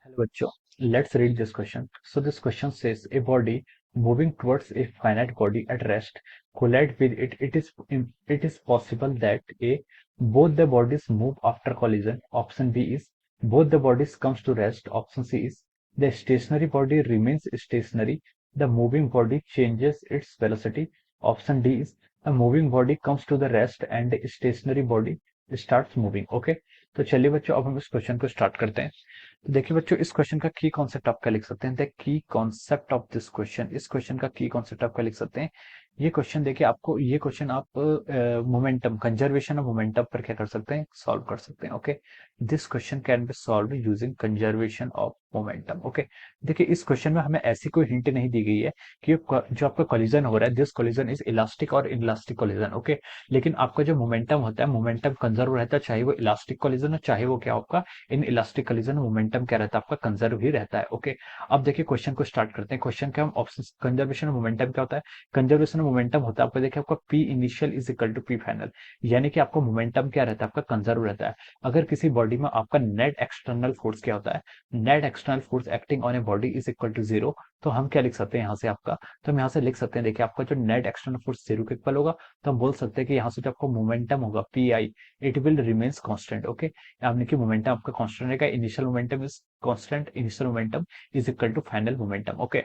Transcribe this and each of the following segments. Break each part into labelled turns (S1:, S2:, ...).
S1: Hello, bachcho. Let's read this question. So this question says a body moving towards a finite body at rest collide with it. It is possible that a both the bodies move after collision. Option B is both the bodies comes to rest. Option C is the stationary body remains stationary. The moving body changes its velocity. Option D is a moving body comes to the rest and the stationary body starts moving. Okay, तो चलिए बच्चों अब हम इस question को start करते हैं। तो देखिए बच्चों इस क्वेश्चन का की कॉन्सेप्ट आप क्या लिख सकते हैं। The key concept of this question, इस क्वेश्चन का की कॉन्सेप्ट आप क्या लिख सकते हैं। ये क्वेश्चन देखिए आपको, ये क्वेश्चन आप मोमेंटम कंजर्वेशन ऑफ मोमेंटम पर क्या कर सकते हैं, सॉल्व कर सकते हैं। Okay, this question can be solve using conservation of momentum. Okay, देखिए इस क्वेश्चन में हमें ऐसी कोई हिंट नहीं दी गई है कि जो आपका कोलिजन हो रहा है, दिस कोलिजन इज इलास्टिक और इनलास्टिक कोलिजन। ओके, लेकिन आपका जो मोमेंटम होता है, मोमेंटम कंजर्व रहता है, चाहे वो इलास्टिक कोलिजन हो चाहे वो क्या आपका इन इलास्टिक कोलिजन। मोमेंटम क्या रहता है आपका, कंजर्व ही रहता है। ओके, अब देखिए क्वेश्चन को स्टार्ट करते हैं। क्वेश्चन क्या, हम ऑप्शन कंजर्वेशन ऑफ मोमेंटम क्या होता है। कंजर्वेशन ऑफ मोमेंटम होता है आपका, देखिए आपका P initial is equal to P final, यानी कि आपका मोमेंटम क्या रहता है आपका, कंजर्व रहता है। अगर किसी बॉडी में आपका नेट एक्सटर्नल फोर्स क्या होता है, net external force acting on a body is equal to zero, तो हम क्या लिख सकते हैं यहाँ से आपका, तो हम यहाँ से लिख सकते हैं, देखिए आपका जो नेट एक्सटर्नल फोर्स जीरो के इक्वल होगा, तो हम बोल सकते हैं कि यहाँ से जो आपका मोमेंटम होगा P I, it will remains constant. Okay, यानी कि मोमेंटम आपका कांस्टेंट रहेगा, initial momentum is constant, initial momentum is equal to final momentum. Okay,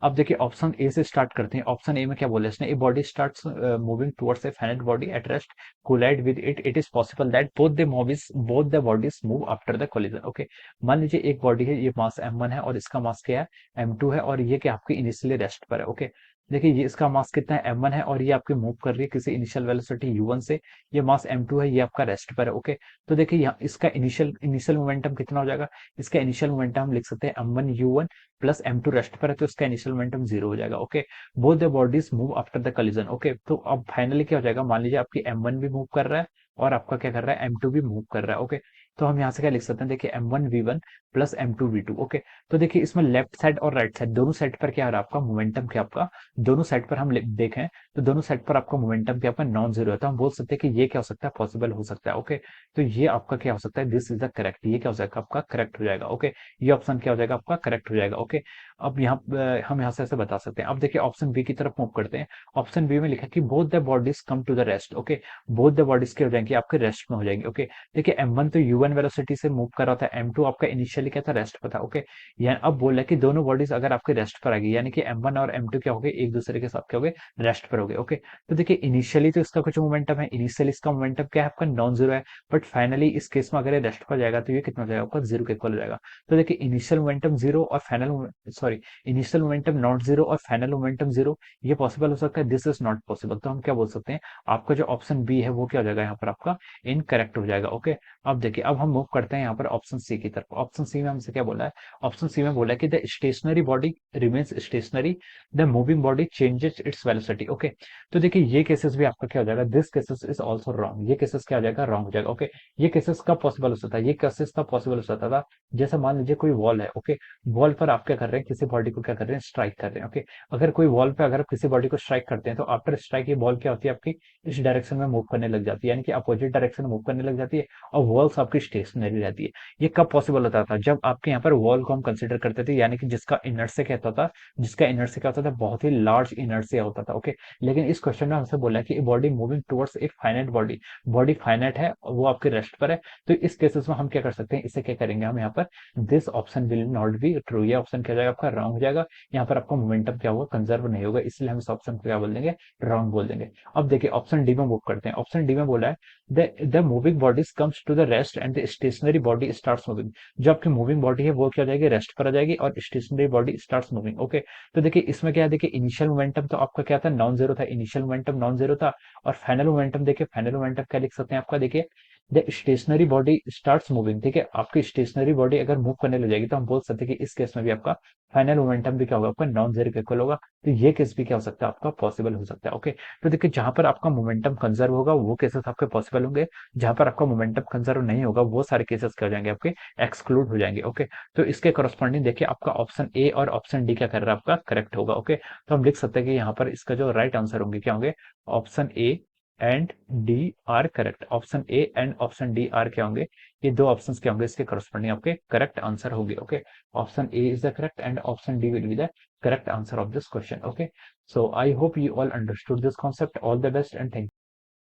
S1: अब देखिए ऑप्शन ए से स्टार्ट करते हैं। ऑप्शन ए में क्या बोला इसने, a body starts moving towards a finite body at rest collide with it, it is possible that both the bodies move after the collision. Okay, मान लीजिए एक बॉडी है, ये मास m1 है और इसका मास क्या है m2 है, और ये क्या आपकी इनिशियली रेस्ट पर है। ओके, देखिए ये इसका मास कितना है m1 है और ये आपकी मूव कर रही है किसी इनिशियल वेलोसिटी u1 से, ये मास m2 है, ये आपका रेस्ट पर है। ओके, तो देखिए यहाँ इसका इनिशियल मोमेंटम कितना हो जाएगा, इसका इनिशियल मोमेंटम हम लिख सकते हैं m1 u1 plus m2 rest पर है, तो इसका इनिशियल मोमेंटम जीरो हो जाएगा। Okay, both the bodies move after the collision. Okay, तो अब फाइनली क्या हो जाएगा, मान लीजिए आपकी m1 भी मूव कर रहा है और आपका क्या कर रहा है m2 भी मूव कर रहा है। ओके, तो हम यहाँ से क्या लिख सकते हैं, देखिए m1 v1 plus m2 v2। Okay, तो देखिए इसमें लेफ्ट साइड और राइट साइड दोनों साइड पर क्या आ रहा है आपका मोमेंटम, क्या आपका दोनों साइड पर हम देखें तो दोनों साइड पर आपका मोमेंटम क्या आपका नॉन जीरो है, तो हम बोल सकते हैं कि ये क्या हो सकता है, पॉसिबल हो सकता है। ओके, तो ये आपका क्या हो सकता है, दिस इज द करेक्ट, ये क्या हो जाएगा आपका करेक्ट हो जाएगा। ओके, ये ऑप्शन क्या हो जाएगा आपका करेक्ट हो जाएगा। ओके, अब यहाँ हम यहाँ से ऐसे बता सकते हैं। अब देखिए ऑप्शन बी की तरफ मूव करते हैं। ऑप्शन बी में लिखा कि both the bodies come to the rest. Okay, both the bodies क्या हो जाएंगे, आपके रेस्ट में हो जाएंगे। ओके, देखिए m1 तो u1 वेलोसिटी से मूव कर रहा था, m2 आपका इनिशियली क्या था, रेस्ट पर था। ओके, यानी अब बोल रहा है कि दोनों बॉडीज अगर आपके रेस्ट पर आ गई, यानी कि m1 और m2 क्या हो गए, एक दूसरे के साथ क्या हो गए, रेस्ट पर हो गए। ओके, तो देखिए इनिशियली तो इसका कुछ मोमेंटम है, इनिशियली इसका मोमेंटम क्या है आपका, नॉन जीरो है, बट फाइनली इस केस में अगर ये रेस्ट पर जाएगा तो ये कितना हो जाएगा आपका, जीरो के इक्वल हो जाएगा। तो देखिए इनिशियल मोमेंटम जीरो और final, sorry, initial momentum not zero और फाइनल मोमेंटम जीरो, ये पॉसिबल हो सकता है, दिस इज नॉट पॉसिबल। तो हम क्या बोल सकते हैं, आपका जो ऑप्शन बी है वो क्या हो जाएगा यहाँ पर आपका इनकरेक्ट हो जाएगा। ओके, अब देखिए अब हम मूव करते हैं यहाँ पर ऑप्शन सी की तरफ। ऑप्शन सी में हमसे क्या बोला है, ऑप्शन सी में बोला है कि the stationary body remains stationary, the moving body changes its velocity. Okay, तो देखिए ये केसेस भी आपका क्या हो जाएगा, this cases is also wrong, ये केसेस क्या हो जाएगा, रॉन्ग हो जाएगा। ओके, ये केसेस कब पॉसिबल हो सकता है, ये केसेस तब पॉसिबल हो सकता था जैसे मान लीजिए कोई वॉल है। ओके, वॉल पर आप क्या कर रहे हैं, किसी बॉडी को क्या कर रहे हैं, स्ट्राइक कर रहे हैं। ओके, अगर कोई वॉल पे अगर आप किसी बॉडी को स्ट्राइक करते हैं तो आफ्टर स्ट्राइक ये बॉल क्या होती है आपकी इस डायरेक्शन में मूव करने लग जाती है, यानी कि अपोजिट डायरेक्शन में मूव करने लग जाती है, और वॉल्स आपकी स्टेशनरी रहती है। ये कब पॉसिबल होता था, जब आपके यहाँ पर वॉल को हम कंसिडर करते थे, यानी कि जिसका इनर्शिया क्या होता था, जिसका इनर्शिया क्या होता था, बहुत ही लार्ज इनर्शिया होता था। ओके, लेकिन इस क्वेश्चन में हमसे बोला है कि body moving towards a finite body, body finite है और वो आपके रेस्ट पर है, तो इस केसेस में हम क्या कर सकते हैं, इसे क्या करेंगे हम यहाँ पर, this option will not be true, ये ऑप्शन क्या हो जाएगा आपका रॉन्ग हो जाएगा। यहाँ पर आपका मोमेंटम क्या होगा, कंजर्व नहीं होगा, इसलिए हम इस ऑप्शन को क्या बोल देंगे, रॉन्ग बोल देंगे। अब देखिए ऑप्शन डी में मूव करते हैं। ऑप्शन डी में बोला है the moving bodies comes to the rest and the stationary body starts moving, जो आपकी मूविंग बॉडी है वो क्या हो जाएगी, रेस्ट पर आ जाएगी और stationary body starts moving. Okay, तो देखिए इसमें क्या है, देखिए इनिशियल मोमेंटम तो आपका क्या था, नॉन जीरो था, इनिशियल मोमेंटम नॉन जीरो था, और फाइनल मोमेंटम देखिए, फाइनल मोमेंटम क्या लिख सकते हैं आपका, देखिए the stationary body starts moving. ठीक है, आपकी स्टेशनरी बॉडी अगर मूव करने लग जाएगी तो हम बोल सकते हैं कि इस केस में भी आपका फाइनल मोमेंटम भी क्या होगा, आपका नॉन जीरो के इक्वल होगा, तो ये केस भी क्या हो सकता है आपका, पॉसिबल हो सकता है। ओके, तो देखिए जहां पर आपका मोमेंटम कंजर्व होगा वो केसेस आपके पॉसिबल होंगे, जहां पर आपका मोमेंटम कंजर्व नहीं होगा वो सारे केसेस क्या हो जाएंगे, आपके एक्सक्लूड हो जाएंगे। ओके, तो इसके करस्पॉन्डिंग देखिए आपका ऑप्शन ए और ऑप्शन डी क्या कर रहा है, आपका करेक्ट होगा। ओके, तो हम लिख सकते हैं कि यहाँ पर इसका जो राइट आंसर होंगे क्या होंगे, option A and D R correct. Option A and option D R क्या होंगे, ये दो ऑप्शन क्या होंगे, इसके करस्पॉन्डिंग आपके करेक्ट आंसर होंगे। Okay, option A is the correct and option D will be the correct answer of this question. Okay, so I hope you all understood this concept. All the best and thank you.